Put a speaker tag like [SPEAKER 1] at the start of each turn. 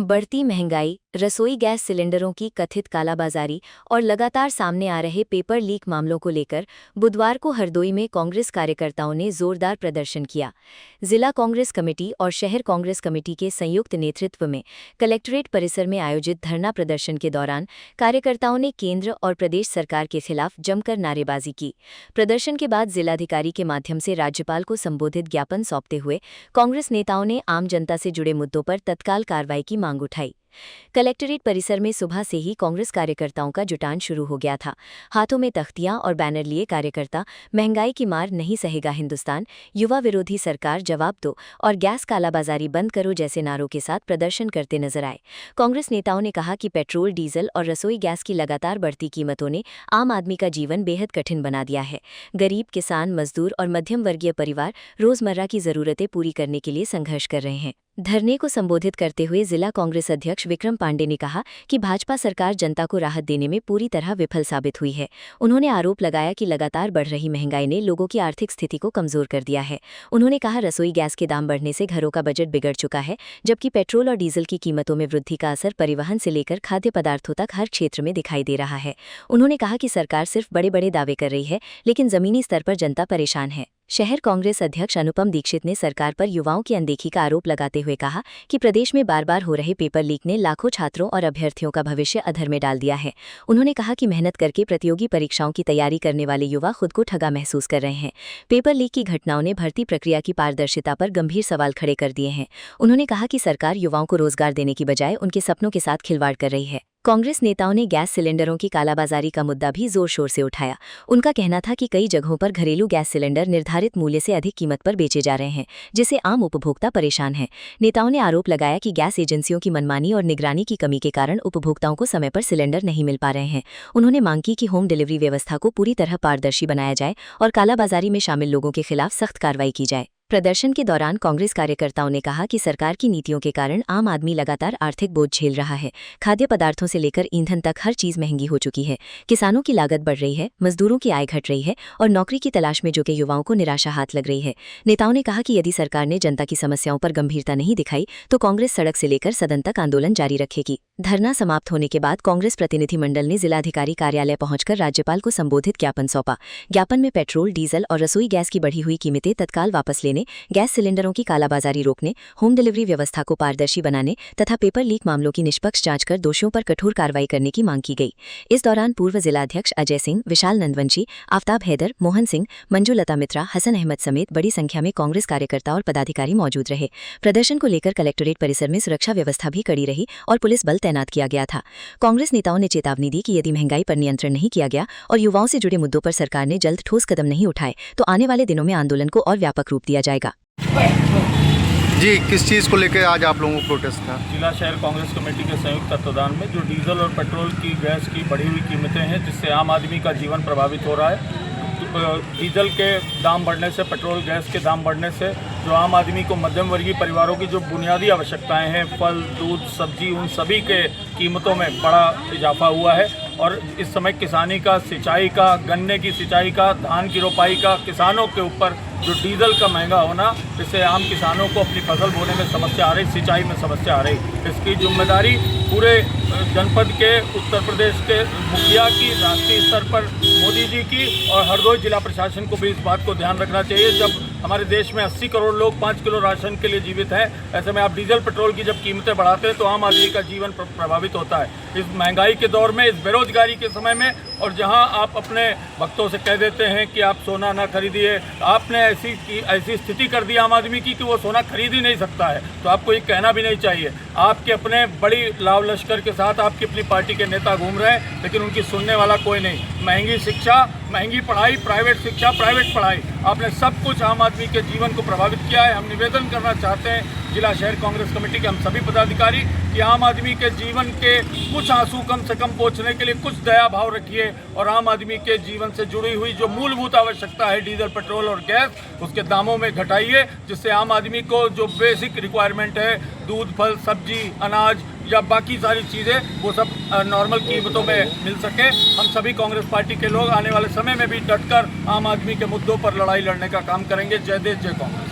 [SPEAKER 1] बढ़ती महंगाई, रसोई गैस सिलेंडरों की कथित कालाबाजारी और लगातार सामने आ रहे पेपर लीक मामलों को लेकर बुधवार को हरदोई में कांग्रेस कार्यकर्ताओं ने जोरदार प्रदर्शन किया। जिला कांग्रेस कमेटी और शहर कांग्रेस कमेटी के संयुक्त नेतृत्व में कलेक्ट्रेट परिसर में आयोजित धरना प्रदर्शन के दौरान कार्यकर्ताओं ने केंद्र और प्रदेश सरकार के खिलाफ जमकर नारेबाजी की। प्रदर्शन के बाद जिलाधिकारी के माध्यम से राज्यपाल को संबोधित ज्ञापन सौंपते हुए कांग्रेस नेताओं ने आम जनता से जुड़े मुद्दों पर तत्काल कार्रवाई की मांग उठाई। कलेक्ट्रेट परिसर में सुबह से ही कांग्रेस कार्यकर्ताओं का जुटान शुरू हो गया था। हाथों में तख्तियां और बैनर लिए कार्यकर्ता महंगाई की मार नहीं सहेगा हिंदुस्तान, युवा विरोधी सरकार जवाब दो और गैस कालाबाजारी बंद करो जैसे नारों के साथ प्रदर्शन करते नजर आए। कांग्रेस नेताओं ने कहा कि पेट्रोल, डीजल और रसोई गैस की लगातार बढ़ती कीमतों ने आम आदमी का जीवन बेहद कठिन बना दिया है। गरीब, किसान, मजदूर और मध्यम वर्गीय परिवार रोजमर्रा की जरूरतें पूरी करने के लिए संघर्ष कर रहे हैं। धरने को संबोधित करते हुए जिला कांग्रेस अध्यक्ष विक्रम पांडे ने कहा कि भाजपा सरकार जनता को राहत देने में पूरी तरह विफल साबित हुई है। उन्होंने आरोप लगाया कि लगातार बढ़ रही महंगाई ने लोगों की आर्थिक स्थिति को कमजोर कर दिया है। उन्होंने कहा रसोई गैस के दाम बढ़ने से घरों का बजट बिगड़ चुका है, जबकि पेट्रोल और डीजल की कीमतों में वृद्धि का असर परिवहन से लेकर खाद्य पदार्थों तक हर क्षेत्र में दिखाई दे रहा है। उन्होंने कहा कि सरकार सिर्फ बड़े बड़े दावे कर रही है, लेकिन जमीनी स्तर पर जनता परेशान है। शहर कांग्रेस अध्यक्ष अनुपम दीक्षित ने सरकार पर युवाओं की अनदेखी का आरोप लगाते हुए कहा कि प्रदेश में बार बार हो रहे पेपर लीक ने लाखों छात्रों और अभ्यर्थियों का भविष्य अधर में डाल दिया है। उन्होंने कहा कि मेहनत करके प्रतियोगी परीक्षाओं की तैयारी करने वाले युवा खुद को ठगा महसूस कर रहे हैं। पेपर लीक की घटनाओं ने भर्ती प्रक्रिया की पारदर्शिता पर गंभीर सवाल खड़े कर दिए हैं। उन्होंने कहा कि सरकार युवाओं को रोजगार देने की बजाय उनके सपनों के साथ खिलवाड़ कर रही है। कांग्रेस नेताओं ने गैस सिलेंडरों की कालाबाजारी का मुद्दा भी जोर शोर से उठाया। उनका कहना था कि कई जगहों पर घरेलू गैस सिलेंडर निर्धारित मूल्य से अधिक कीमत पर बेचे जा रहे हैं, जिससे आम उपभोक्ता परेशान हैं। नेताओं ने आरोप लगाया कि गैस एजेंसियों की मनमानी और निगरानी की कमी के कारण उपभोक्ताओं को समय पर सिलेंडर नहीं मिल पा रहे हैं। उन्होंने मांग की कि होम डिलीवरी व्यवस्था को पूरी तरह पारदर्शी बनाया जाए और कालाबाजारी में शामिल लोगों के खिलाफ सख्त कार्रवाई की जाए। प्रदर्शन के दौरान कांग्रेस कार्यकर्ताओं ने कहा कि सरकार की नीतियों के कारण आम आदमी लगातार आर्थिक बोझ झेल रहा है। खाद्य पदार्थों से लेकर ईंधन तक हर चीज महंगी हो चुकी है। किसानों की लागत बढ़ रही है, मजदूरों की आय घट रही है और नौकरी की तलाश में जुटे युवाओं को निराशा हाथ लग रही है। नेताओं ने कहा कि यदि सरकार ने जनता की समस्याओं पर गंभीरता नहीं दिखाई तो कांग्रेस सड़क से लेकर सदन तक आंदोलन जारी रखेगी। धरना समाप्त होने के बाद कांग्रेस प्रतिनिधिमंडल ने जिलाधिकारी कार्यालय पहुंचकर राज्यपाल को संबोधित ज्ञापन सौंपा। ज्ञापन में पेट्रोल, डीजल और रसोई गैस की बढ़ी हुई कीमतें तत्काल वापस लेने, गैस सिलेंडरों की कालाबाजारी रोकने, होम डिलीवरी व्यवस्था को पारदर्शी बनाने तथा पेपर लीक मामलों की निष्पक्ष जांच कर दोषियों पर कठोर कार्रवाई करने की मांग की गई। इस दौरान पूर्व जिलाध्यक्ष अजय सिंह, विशाल नंदवंशी, आफ्ताब हैदर, मोहन सिंह, मंजू लता मित्रा, हसन अहमद समेत बड़ी संख्या में कांग्रेस कार्यकर्ता और पदाधिकारी मौजूद रहे। प्रदर्शन को लेकर कलेक्ट्रेट परिसर में सुरक्षा व्यवस्था भी कड़ी रही और पुलिस बल तैनात किया गया था। कांग्रेस नेताओं ने चेतावनी दी कि यदि महंगाई पर नियंत्रण नहीं किया गया और युवाओं से जुड़े मुद्दों पर सरकार ने जल्द ठोस कदम नहीं उठाए तो आने वाले दिनों में आंदोलन को और व्यापक रूप दिया जाएगा।
[SPEAKER 2] जी, किस चीज़ को लेकर आज आप लोगों को प्रोटेस्ट था?
[SPEAKER 3] जिला शहर कांग्रेस कमेटी के संयुक्त तत्वाधान में जो डीजल और पेट्रोल की, गैस की बढ़ी हुई कीमतें हैं, जिससे आम आदमी का जीवन प्रभावित हो रहा है। डीजल के दाम बढ़ने से, पेट्रोल, गैस के दाम बढ़ने से जो आम आदमी को, मध्यम वर्गीय परिवारों की जो बुनियादी आवश्यकताएं हैं, फल, दूध, सब्जी, उन सभी के कीमतों में बड़ा इजाफा हुआ है। और इस समय किसानी का, सिंचाई का, गन्ने की सिंचाई का, धान की रोपाई का, किसानों के ऊपर जो डीजल का महंगा होना, इससे आम किसानों को अपनी फसल बोने में समस्या आ रही, सिंचाई में समस्या आ रही। इसकी जिम्मेदारी पूरे जनपद के, उत्तर प्रदेश के मुखिया की, राष्ट्रीय स्तर पर मोदी जी की और हरदोई जिला प्रशासन को भी इस बात को ध्यान रखना चाहिए। जब हमारे देश में 80 करोड़ लोग 5 किलो राशन के लिए जीवित हैं, ऐसे में आप डीजल, पेट्रोल की जब कीमतें बढ़ाते हैं तो आम आदमी का जीवन प्रभावित होता है। इस महंगाई के दौर में, इस बेरोजगारी के समय में, और जहां आप अपने भक्तों से कह देते हैं कि आप सोना ना खरीदिए, आपने ऐसी स्थिति कर दी आम आदमी की कि वो सोना खरीद ही नहीं सकता है, तो आपको ये कहना भी नहीं चाहिए। आपके अपने बड़ी लाव लश्कर के साथ आपकी अपनी पार्टी के नेता घूम रहे हैं, लेकिन उनकी सुनने वाला कोई नहीं। महंगी शिक्षा, महंगी पढ़ाई, प्राइवेट शिक्षा, प्राइवेट पढ़ाई, आपने सब कुछ आम आदमी के जीवन को प्रभावित किया है। हम निवेदन करना चाहते हैं जिला शहर कांग्रेस कमेटी के हम सभी पदाधिकारी कि आम आदमी के जीवन के कुछ आंसू कम से कम पोंछने के लिए कुछ दया भाव रखिए और आम आदमी के जीवन से जुड़ी हुई जो मूलभूत आवश्यकता है, डीजल, पेट्रोल और गैस, उसके दामों में घटाइए, जिससे आम आदमी को जो बेसिक रिक्वायरमेंट है, दूध, फल, सब्जी, अनाज या बाकी सारी चीज़ें, वो सब नॉर्मल कीमतों में मिल सके। हम सभी कांग्रेस पार्टी के लोग आने वाले समय में भी डटकर आम आदमी के मुद्दों पर लड़ाई लड़ने का काम करेंगे। जय देश, जय कांग्रेस।